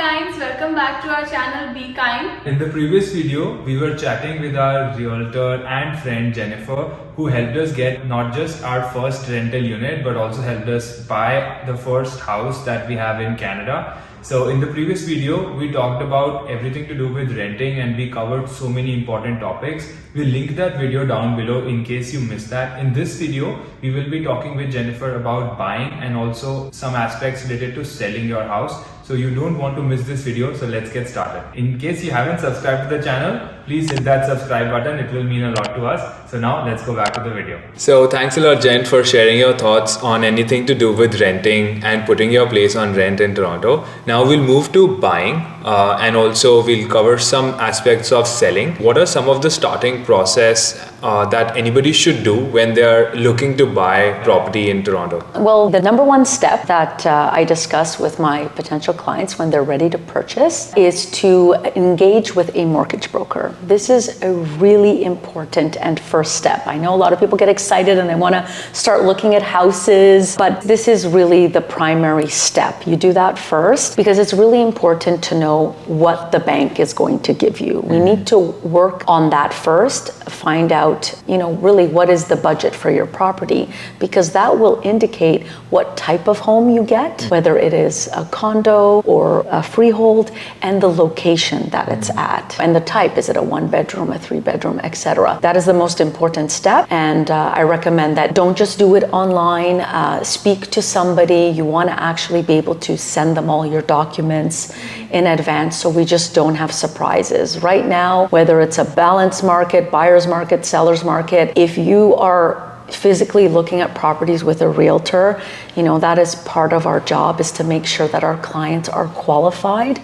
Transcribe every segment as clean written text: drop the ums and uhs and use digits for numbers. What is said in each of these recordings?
Kinds, welcome back to our channel Be Kind. In the previous video, we were chatting with our realtor and friend Jennifer, who helped us get not just our first rental unit but also helped us buy the first house that we have in Canada. So in the previous video, we talked about everything to do with renting and we covered so many important topics. We'll link that video down below in case you missed that. In this video, we will be talking with Jennifer about buying and also some aspects related to selling your house. So you don't want to miss this video, so let's get started. In case you haven't subscribed to the channel, please hit that subscribe button. It will mean a lot to us. So now let's go back to the video. So thanks a lot, Jen, for sharing your thoughts on anything to do with renting and putting your place on rent in Toronto. Now we'll move to buying and also we'll cover some aspects of selling. What are some of the starting process that anybody should do when they're looking to buy property in Toronto? Well, the number one step that I discuss with my potential clients when they're ready to purchase is to engage with a mortgage broker. This is a really important and first step. I know a lot of people get excited and they want to start looking at houses, but this is really the primary step. You do that first because it's really important to know what the bank is going to give you. We need to work on that first, find out, really what is the budget for your property, because that will indicate what type of home you get, whether it is a condo or a freehold, and the location that it's at, and the type. Is it a 1-bedroom, a 3-bedroom, etc.? That is the most important step, and I recommend that don't just do it online. Speak to somebody. You want to actually be able to send them all your documents in advance so we just don't have surprises. Right now, whether it's a balanced market, buyer's market, seller's market, if you are physically looking at properties with a realtor, that is part of our job, is to make sure that our clients are qualified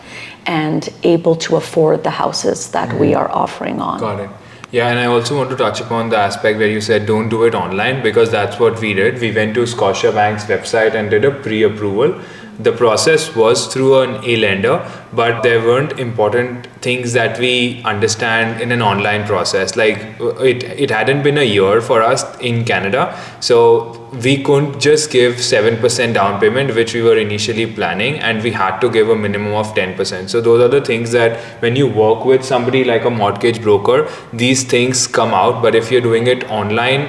and able to afford the houses that we are offering on. Got it. Yeah, and I also want to touch upon the aspect where you said don't do it online, because that's what we did. We went to Scotiabank's website and did a pre-approval. The process was through an A-lender, but there weren't important things that we understand in an online process. Like it hadn't been a year for us in Canada, so we couldn't just give 7% down payment, which we were initially planning, and we had to give a minimum of 10%. So those are the things that when you work with somebody like a mortgage broker, these things come out. But if you're doing it online,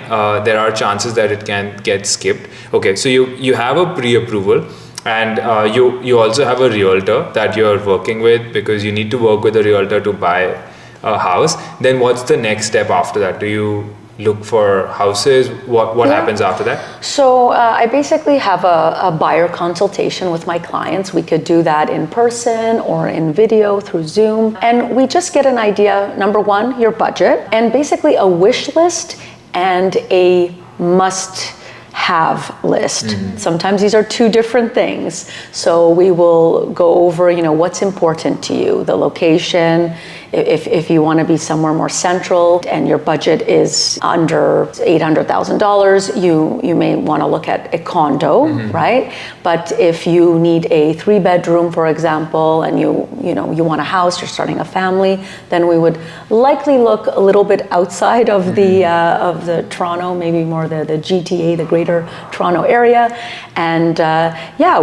there are chances that it can get skipped. Okay, so you have a pre-approval. And you also have a realtor that you're working with, because you need to work with a realtor to buy a house. Then what's the next step after that? Do you look for houses? What happens after that? So I basically have a buyer consultation with my clients. We could do that in person or in video through Zoom. And we just get an idea, number one, your budget, and basically a wish list and a must-have list. Sometimes these are two different things. So we will go over, what's important to you, the location. If you want to be somewhere more central and your budget is under $800,000, you may want to look at a condo, right? But if you need a 3-bedroom, for example, and you want a house, you're starting a family, then we would likely look a little bit outside of the Toronto, maybe more the GTA, the Greater Toronto area, and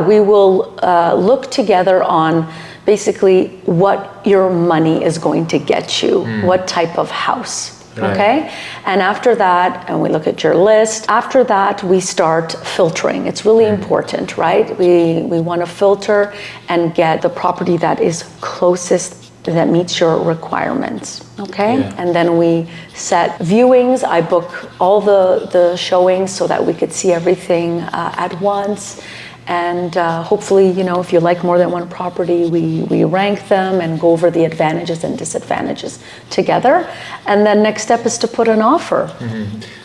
we will look together on basically what your money is going to get you, what type of house, okay? And after that, and we look at your list, after that we start filtering. It's really important, right? We want to filter and get the property that is closest, that meets your requirements, okay? And then we set viewings. I book all the showings so that we could see everything at once. And hopefully, if you like more than one property, we rank them and go over the advantages and disadvantages together. And then next step is to put an offer.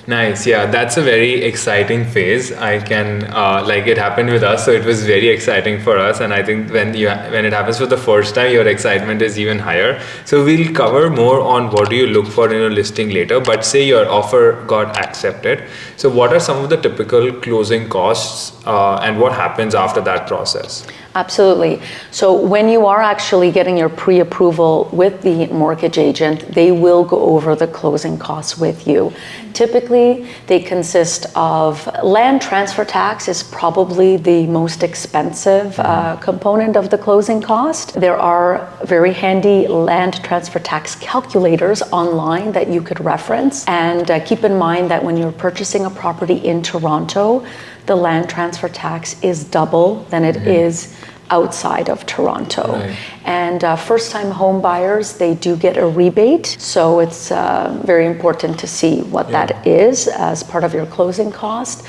Nice. Yeah, that's a very exciting phase. I can it happened with us, so it was very exciting for us. And I think when it happens for the first time, your excitement is even higher. So we'll cover more on what do you look for in a listing later. But say your offer got accepted. So what are some of the typical closing costs and what happens after that process? Absolutely. So when you are actually getting your pre-approval with the mortgage agent, they will go over the closing costs with you. Typically, they consist of land transfer tax is probably the most expensive component of the closing cost. There are very handy land transfer tax calculators online that you could reference. And keep in mind that when you're purchasing a property in Toronto, the land transfer tax is double than it is outside of Toronto. Right. And first-time home buyers, they do get a rebate. So it's very important to see what that is as part of your closing cost.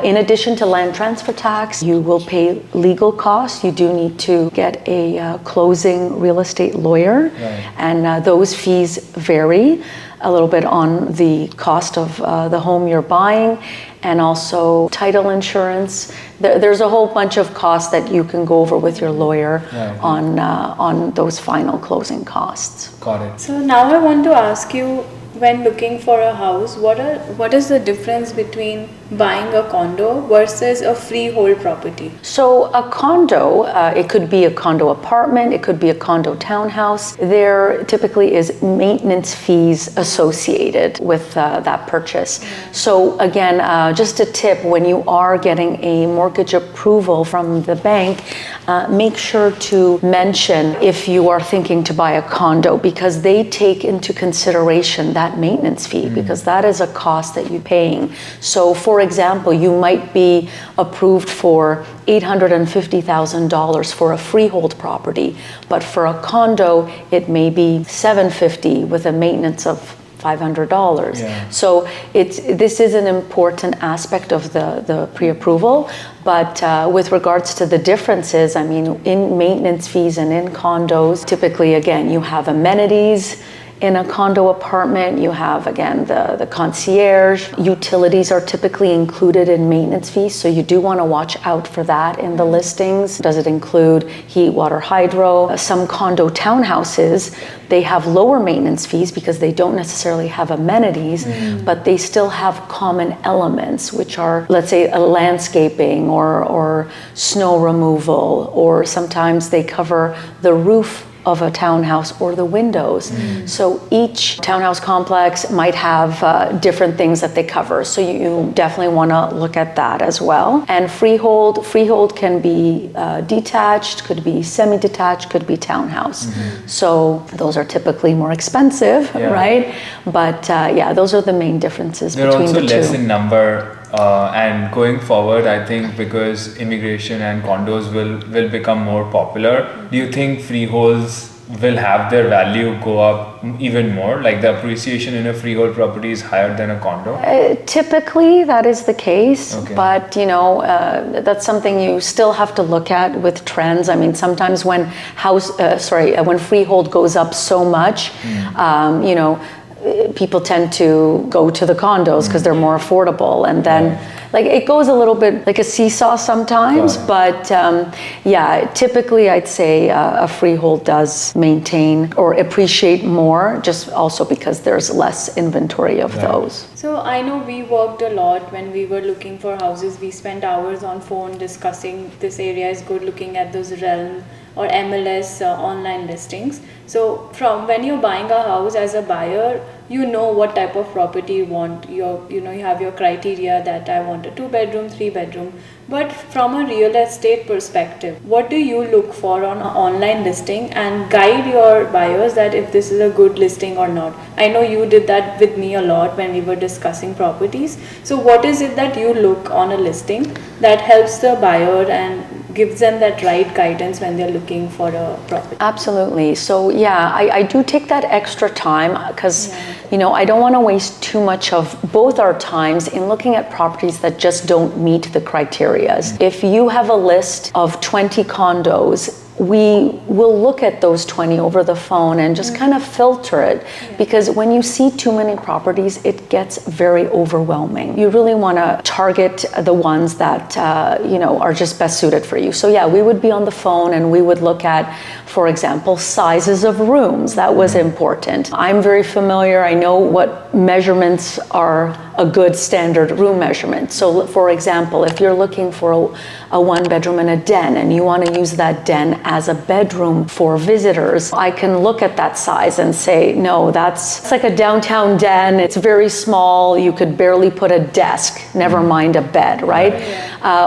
In addition to land transfer tax, you will pay legal costs. You do need to get a closing real estate lawyer. Right. And those fees vary a little bit on the cost of the home you're buying, and also title insurance. There's a whole bunch of costs that you can go over with your lawyer on those final closing costs. Got it. So now I want to ask you, when looking for a house, what is the difference between buying a condo versus a freehold property? So a condo, it could be a condo apartment, it could be a condo townhouse. There typically is maintenance fees associated with that purchase. So again, just a tip, when you are getting a mortgage approval from the bank, make sure to mention if you are thinking to buy a condo, because they take into consideration that maintenance fee, because that is a cost that you're paying. So for example, you might be approved for $850,000 for a freehold property, but for a condo it may be $750,000 with a maintenance of $500. So this is an important aspect of the pre-approval. But with regards to the differences, I mean, in maintenance fees and in condos, typically, again, you have amenities. In a condo apartment, you have, again, the concierge. Utilities are typically included in maintenance fees, so you do want to watch out for that in the listings. Does it include heat, water, hydro? Some condo townhouses, they have lower maintenance fees because they don't necessarily have amenities, but they still have common elements, which are, let's say, a landscaping or snow removal, or sometimes they cover the roof of a townhouse or the windows. So each townhouse complex might have different things that they cover. So you definitely want to look at that as well. And freehold can be detached, could be semi-detached, could be townhouse. So those are typically more expensive, right? But those are the main differences They're between also the two. less in number. And going forward, I think because immigration and condos will become more popular, do you think freeholds will have their value go up even more? Like the appreciation in a freehold property is higher than a condo? Typically that is the case, but that's something you still have to look at with trends. I mean, sometimes when when freehold goes up so much, people tend to go to the condos because they're more affordable, and then it goes a little bit like a seesaw sometimes. But typically I'd say a freehold does maintain or appreciate more, just also because there's less inventory of those. So I know we worked a lot when we were looking for houses. We spent hours on phone discussing this area is good, looking at those Realm or MLS online listings. So from when you're buying a house as a buyer, you know what type of property you want. You have your criteria that I want a 2-bedroom, 3-bedroom. But from a real estate perspective, what do you look for on an online listing and guide your buyers that if this is a good listing or not? I know you did that with me a lot when we were discussing properties. So what is it that you look on a listing that helps the buyer and gives them that right guidance when they're looking for a property? Absolutely. So I do take that extra time because I don't want to waste too much of both our times in looking at properties that just don't meet the criteria. If you have a list of 20 condos, we will look at those 20 over the phone and just kind of filter it, because when you see too many properties, it gets very overwhelming. You really want to target the ones that are just best suited for you. So we would be on the phone and we would look at, for example, sizes of rooms. That was important. I'm very familiar. I know what measurements are a good standard room measurement. So for example, if you're looking for a one bedroom and a den and you want to use that den as a bedroom for visitors, I can look at that size and say, no, it's like a downtown den. It's very small. You could barely put a desk, never mind a bed, right?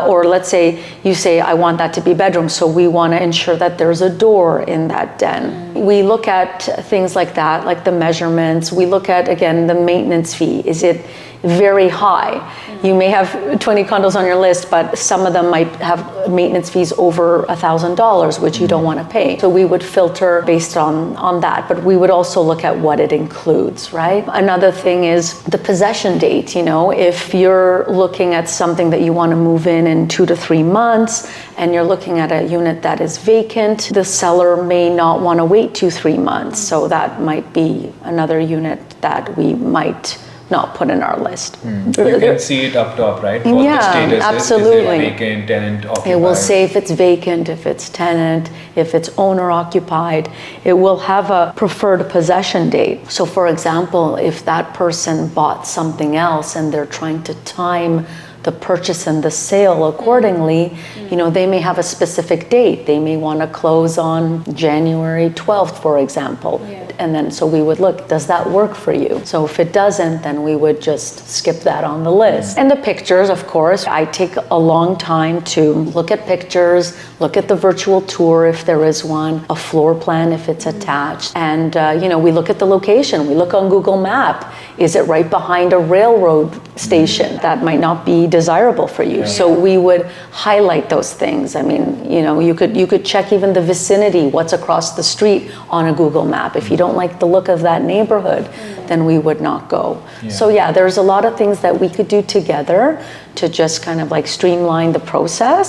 Or let's say you say, I want that to be bedroom. So we want to ensure that there's a door in that den. We look at things like that, like the measurements. We look at, again, the maintenance fee. Is it very high? You may have 20 condos on your list, but some of them might have maintenance fees over $1,000, which you don't want to pay. So we would filter based on that, but we would also look at what it includes, right? Another thing is the possession date. If you're looking at something that you want to move in 2 to 3 months, and you're looking at a unit that is vacant, the seller may not want to wait 2-3 months. So that might be another unit that we might not put in our list. You can see it up top, right? What Yeah, the status absolutely. Is it vacant, tenant, occupied? It will say if it's vacant, if it's tenant, if it's owner occupied. It will have a preferred possession date. So for example, if that person bought something else and they're trying to time the purchase and the sale accordingly, they may have a specific date. They may want to close on January 12th, for example. And then so we would look, does that work for you? So if it doesn't, then we would just skip that on the list. And the pictures, of course, I take a long time to look at pictures, look at the virtual tour if there is one, a floor plan if it's attached. And, we look at the location. We look on Google Map. Is it right behind a railroad station? That might not be desirable for you. So we would highlight those things. I mean, you could check even the vicinity, what's across the street on a Google Map. If you don't like the look of that neighborhood, then we would not go. So there's a lot of things that we could do together to just kind of like streamline the process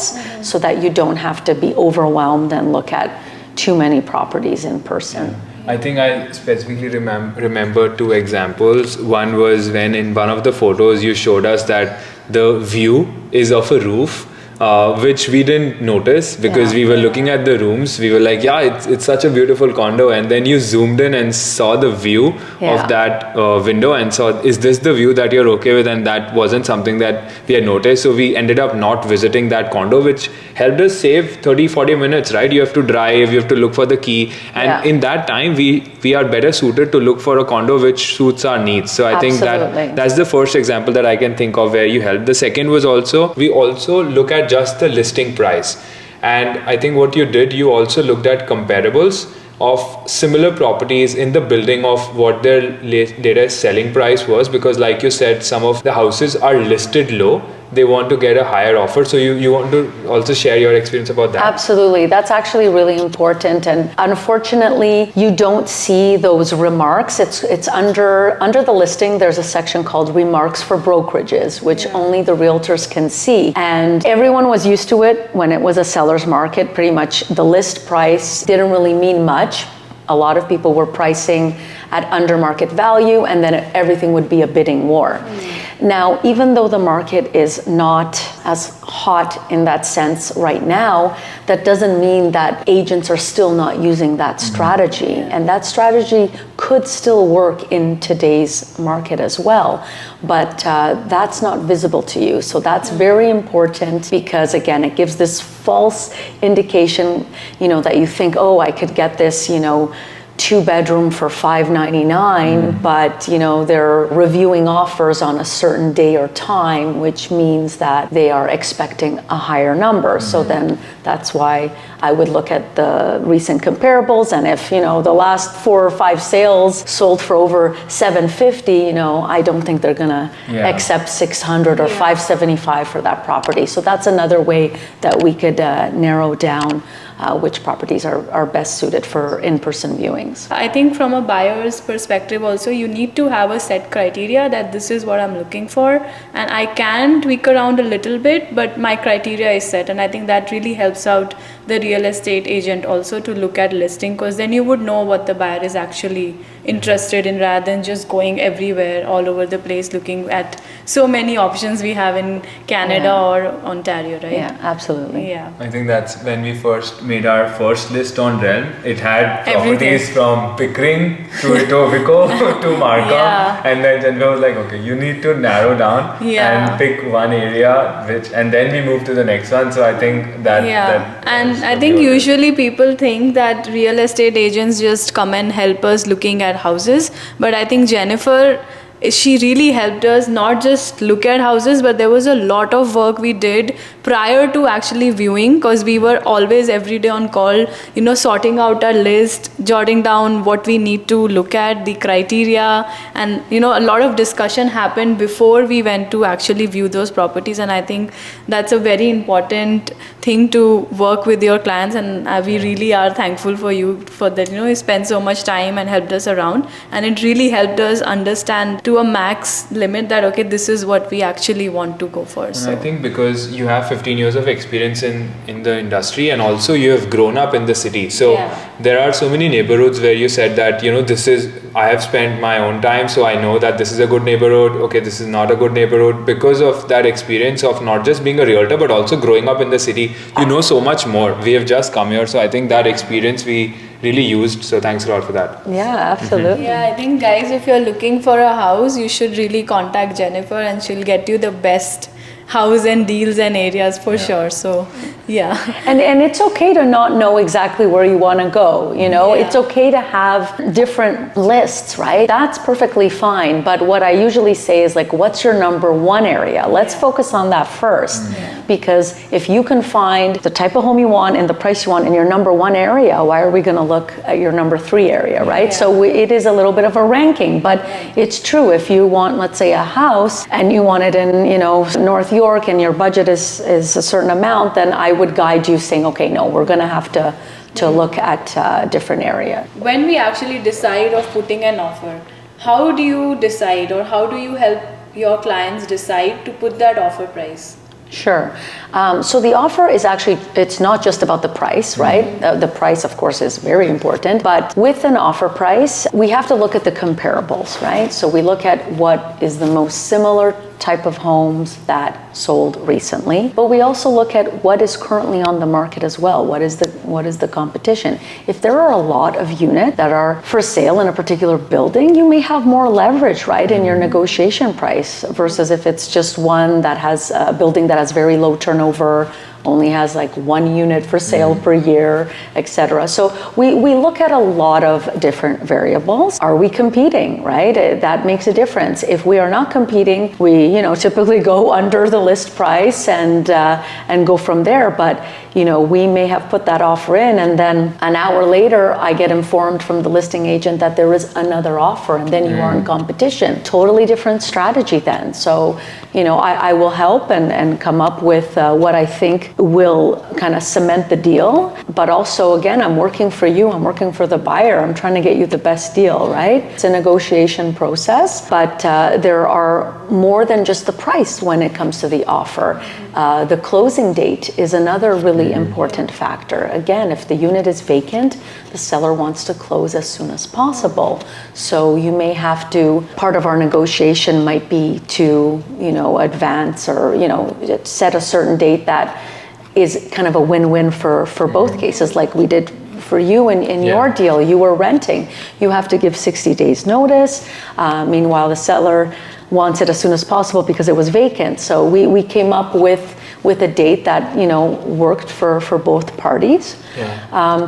so that you don't have to be overwhelmed and look at too many properties in person. I think I specifically remember 2 examples. One was when in one of the photos you showed us that the view is of a roof, which we didn't notice because we were looking at the rooms. We were like, it's such a beautiful condo. And then you zoomed in and saw the view of that window and saw, is this the view that you're okay with? And that wasn't something that we had noticed. So we ended up not visiting that condo, which helped us save 30-40 minutes, right? You have to drive, you have to look for the key. And in that time, we are better suited to look for a condo which suits our needs. So I think that's the first example that I can think of where you help. The second was we also look at just the listing price. And I think what you did, you also looked at comparables of similar properties in the building of what their latest selling price was, because like you said, some of the houses are listed low. They want to get a higher offer. So you want to also share your experience about that? Absolutely. That's actually really important. And unfortunately, you don't see those remarks. It's under the listing, there's a section called remarks for brokerages, which only the realtors can see. And everyone was used to it when it was a seller's market. Pretty much the list price didn't really mean much. A lot of people were pricing at under market value, and then everything would be a bidding war. Now, even though the market is not as hot in that sense right now, that doesn't mean that agents are still not using that strategy. And that strategy could still work in today's market as well. But that's not visible to you. So that's very important because, again, it gives this false indication, that you think, oh, I could get this, 2-bedroom for $599, but they're reviewing offers on a certain day or time, which means that they are expecting a higher number. So then that's why I would look at the recent comparables, and if the last 4 or 5 sales sold for over $750, I don't think they're gonna accept $600 or $575 for that property. So that's another way that we could narrow down which properties are best suited for in-person viewings. I think from a buyer's perspective also, you need to have a set criteria that this is what I'm looking for, and I can tweak around a little bit, but my criteria is set. And I think that really helps out the real estate agent also to look at listing, because then you would know what the buyer is actually interested in rather than just going everywhere all over the place looking at so many options we have in Canada or Ontario, right? Yeah, absolutely. Yeah. I think that's when we first made our first list on Realm, it had properties Everything. from Pickering to Etobicoke to Markham, Yeah. and then Jennifer was like, okay, you need to narrow down Yeah. and pick one area, and then we moved to the next one. So I think that And was I the think beauty. usually people think that real estate agents just come and help us looking at houses, but I think Jennifer, she really helped us not just look at houses, but there was a lot of work we did prior to actually viewing, because we were always every day on call, sorting out our list, jotting down what we need to look at, the criteria, and a lot of discussion happened before we went to actually view those properties. And I think that's a very important thing to work with your clients, and we really are thankful for you for that. You spent so much time and helped us around, and it really helped us understand to a max limit that okay, this is what we actually want to go for. And I think because you have 15 years of experience in the industry, and also you have grown up in the city, so there are so many neighborhoods where you said that this is, I have spent my own time, so I know that this is a good neighborhood, okay, this is not a good neighborhood, because of that experience of not just being a realtor but also growing up in the city. You know so much more. We have just come here, so I think that experience we really used, so thanks a lot for that. Yeah, absolutely. Yeah, I think guys, if you're looking for a house, you should really contact Jennifer, and she'll get you the best house and deals and areas for sure. So And it's okay to not know exactly where you want to go, It's okay to have different lists, right? That's perfectly fine. But what I usually say is like, what's your number one area? Let's focus on that first. Because if you can find the type of home you want and the price you want in your number one area, why are we going to look at your number three area, right? So it is a little bit of a ranking, but it's true. If you want, let's say, a house and you want it in, North York, and your budget is a certain amount, then I would guide you saying, okay, no, we're going to have to look at a different area. when we actually decide of putting an offer, how do you decide, or how do you help your clients decide to put that offer price? Sure. So the offer is actually, it's not just about the price, right? The price, of course, is very important. But with an offer price, we have to look at the comparables, right? So we look at what is the most similar type of homes that sold recently, but we also look at what is currently on the market as well. What is the competition? If there are a lot of units that are for sale in a particular building, you may have more leverage, right, in your negotiation price, versus if it's just one that has a building that has very low turnover, only has like one unit for sale per year, etc. So we look at a lot of different variables. Are we competing, right? That makes a difference. If we are not competing, we typically go under the list price and go from there. But we may have put that offer in, and then an hour later I get informed from the listing agent that there is another offer, and then you are in competition. Totally different strategy then. So I will help and come up with what I think will kind of cement the deal. But also, again, I'm working for you, I'm working for the buyer, I'm trying to get you the best deal, right? It's a negotiation process, but there are more than just the price when it comes to the offer. The closing date is another really important factor. Again, if the unit is vacant, the seller wants to close as soon as possible. So you may have to, part of our negotiation might be to, advance or, set a certain date that is kind of a win-win for both cases, like we did for you in your deal. You were renting. You have to give 60 days notice. Meanwhile, the seller wants it as soon as possible because it was vacant. So we came up with a date that worked for both parties.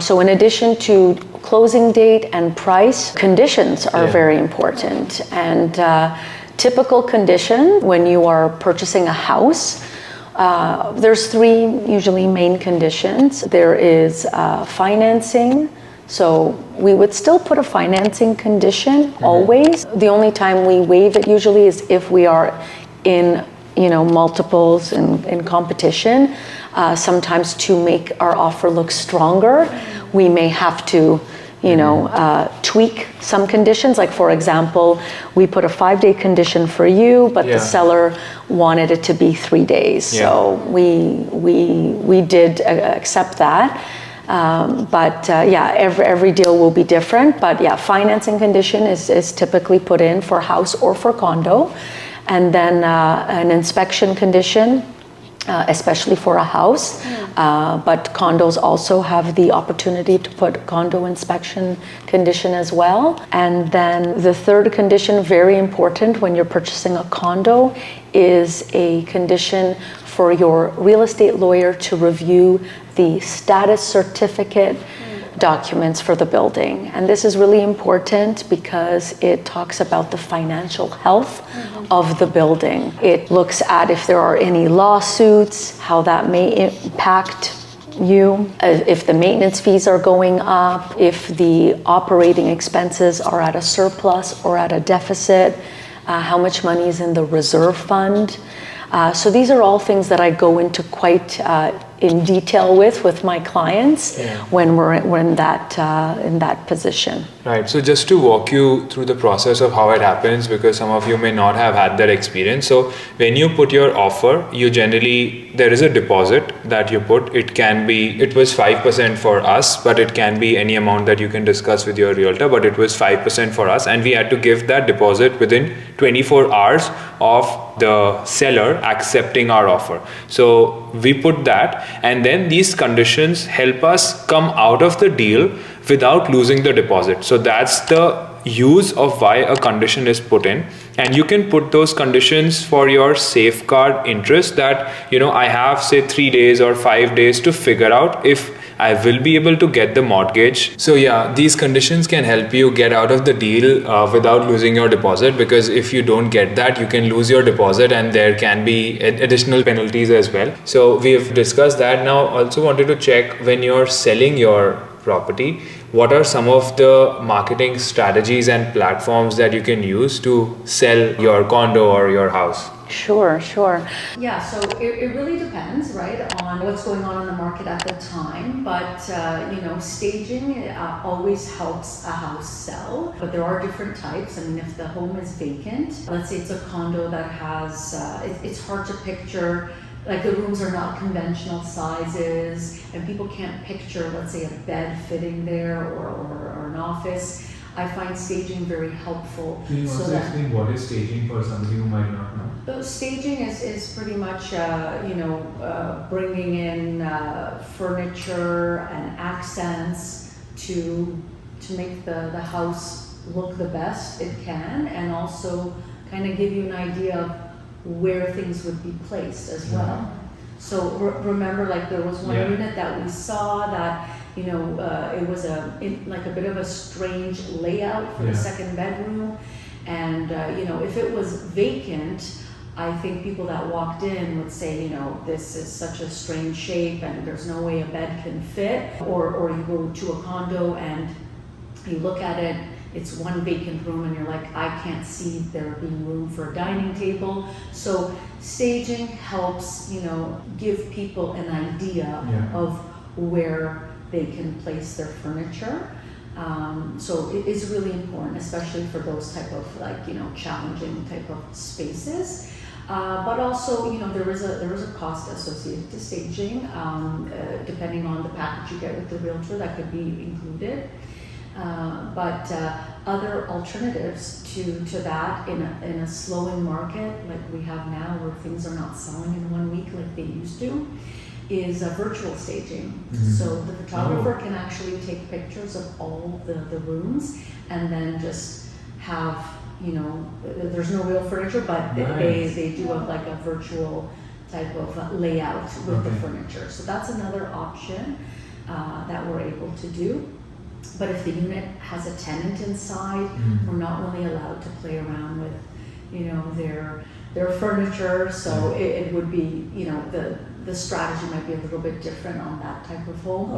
So in addition to closing date and price, conditions are very important. And typical condition when you are purchasing a house, there's three usually main conditions. There is financing. So we would still put a financing condition always. The only time we waive it usually is if we are in multiples in competition. Sometimes to make our offer look stronger, we may have to tweak some conditions. Like, for example, we put a 5-day condition for you, but the seller wanted it to be 3 days. So we did accept that. But every deal will be different. But financing condition is typically put in for house or for condo. And then an inspection condition, especially for a house, But condos also have the opportunity to put condo inspection condition as well. And then the third condition, very important when you're purchasing a condo, is a condition for your real estate lawyer to review the status certificate documents for the building. And this is really important because it talks about the financial health of the building. It looks at if there are any lawsuits, how that may impact you, if the maintenance fees are going up, if the operating expenses are at a surplus or at a deficit, how much money is in the reserve fund. So these are all things that I go into quite in detail with my clients when we're in that position. Right. So just to walk you through the process of how it happens, because some of you may not have had that experience. So when you put your offer, you generally, there is a deposit that you put. It was 5% for us, but it can be any amount that you can discuss with your realtor, but it was 5% for us. And we had to give that deposit within 24 hours of the seller accepting our offer. So we put that, and then these conditions help us come out of the deal without losing the deposit. So that's the use of why a condition is put in. And you can put those conditions for your safeguard interest that, I have say 3 days or 5 days to figure out if I will be able to get the mortgage. So yeah, these conditions can help you get out of the deal without losing your deposit, because if you don't get that, you can lose your deposit and there can be additional penalties as well. So we've discussed that. Now also wanted to check, when you're selling your property, what are some of the marketing strategies and platforms that you can use to sell your condo or your house? Sure. Yeah, so it really depends, right, on what's going on in the market at the time. But, staging always helps a house sell. But there are different types. I mean, if the home is vacant, let's say it's a condo that has, it's hard to picture, like the rooms are not conventional sizes, and people can't picture, let's say, a bed fitting there or an office. I find staging very helpful. Can you also explain what is staging for somebody who might not know? So staging is pretty much, bringing in furniture and accents to make the house look the best it can, and also kind of give you an idea of where things would be placed as well. So remember, like there was one unit that we saw that, it was like a bit of a strange layout for the second bedroom. And, if it was vacant, I think people that walked in would say, this is such a strange shape and there's no way a bed can fit. Or you go to a condo and you look at it, it's one vacant room and you're like, I can't see there being room for a dining table. So staging helps, give people an idea of where they can place their furniture. So it is really important, especially for those type of challenging type of spaces. But also, there is a cost associated to staging, depending on the package you get with the realtor, that could be included. But other alternatives to that in a slowing market like we have now, where things are not selling in 1 week like they used to, is virtual staging. So the photographer can actually take pictures of all the rooms and then just have, there's no real furniture, but they do like a virtual type of layout with the furniture. So that's another option that we're able to do. But if the unit has a tenant inside, we're not really allowed to play around with, their furniture. So it would be, the strategy might be a little bit different on that type of home,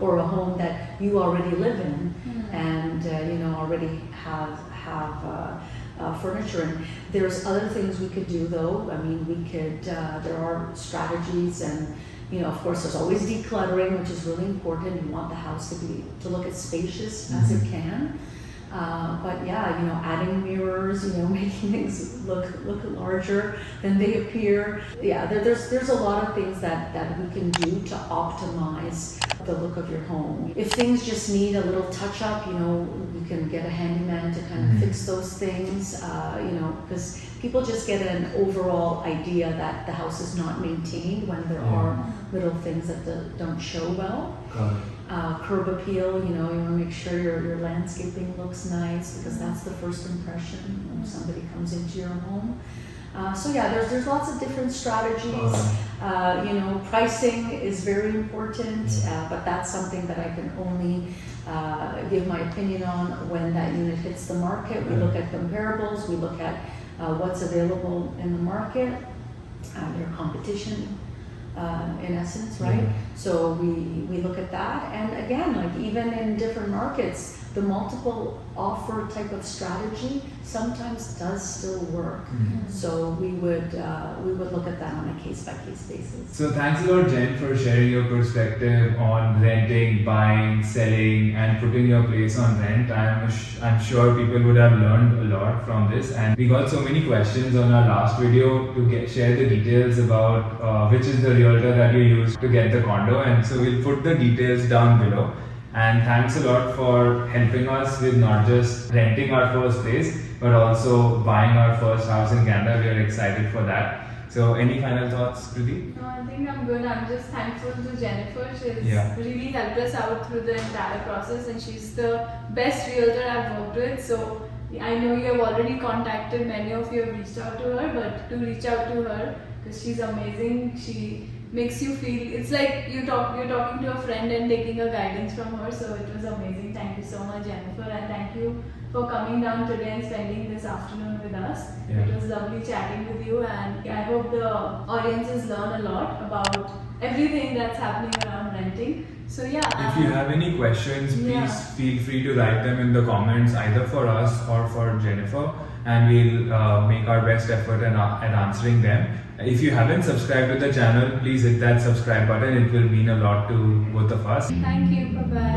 or a home that you already live in and already have furniture. And there's other things we could do though. I mean, we could, there are strategies, and of course there's always decluttering, which is really important. You want the house to look as spacious as it can. But yeah, adding mirrors, making things look larger than they appear. Yeah, there's a lot of things that we can do to optimize the look of your home. If things just need a little touch up, you can get a handyman to kind of fix those things, because people just get an overall idea that the house is not maintained when there are little things that don't show well. Curb appeal, you want to make sure your landscaping looks nice, because that's the first impression when somebody comes into your home. So yeah, there's lots of different strategies. Pricing is very important, but that's something that I can only give my opinion on when that unit hits the market. We look at comparables, we look at what's available in the market, your competition. In essence, right? So we look at that, and again, like even in different markets, the multiple offer type of strategy sometimes does still work. So we would look at that on a case by case basis. So thanks a lot, Jen, for sharing your perspective on renting, buying, selling, and putting your place on rent. I'm sure people would have learned a lot from this, and we got so many questions on our last video to share the details about which is the realtor that you used to get the condo, and so we'll put the details down below. And thanks a lot for helping us with not just renting our first place, but also buying our first house in Canada. We are excited for that. So any final thoughts, Kriti? No, I think I'm good. I'm just thankful to Jennifer. She's really helped us out through the entire process, and she's the best realtor I've worked with. So I know you have already contacted, many of you have reached out to her, but to reach out to her because she's amazing. She makes you feel, it's like you're talking to a friend and taking a guidance from her. So it was amazing. Thank you so much, Jennifer, and thank you for coming down today and spending this afternoon with us. It was lovely chatting with you, and I hope the audiences learn a lot about everything that's happening around renting. So yeah. If you have any questions, please feel free to write them in the comments, either for us or for Jennifer, and we'll make our best effort at answering them. If you haven't subscribed to the channel, please hit that subscribe button. It will mean a lot to both of us. Thank you. Bye-bye.